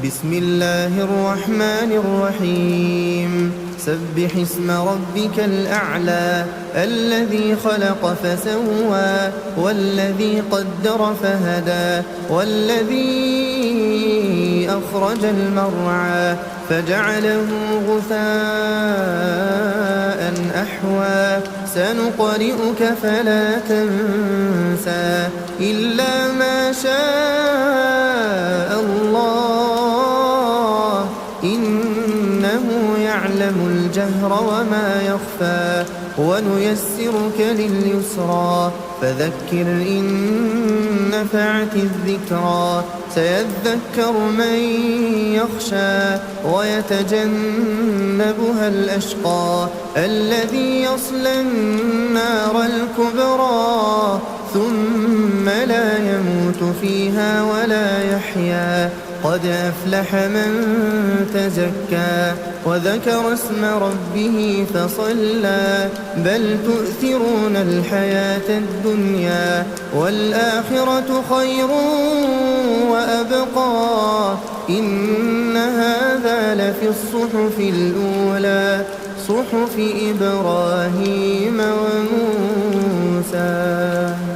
بسم الله الرحمن الرحيم سبح اسم ربك الأعلى الذي خلق فسوى والذي قدر فهدى والذي أخرج المرعى فجعله غثاء أحوى سنقرئك فلا تنسى إلا ما شاء الله إنه يعلم الجهر وما يخفى ونيسرك لليسرى فذكر إن نفعت الذكرى سيذكر من يخشى ويتجنبها الأشقى الذي يصلى النار الكبرى ثم لا يموت فيها ولا يحيا قد أفلح من تزكى وذكر اسم ربه فصلى بل تؤثرون الحياة الدنيا والآخرة خير وأبقى إن هذا لفي الصحف الأولى صحف إبراهيم وموسى.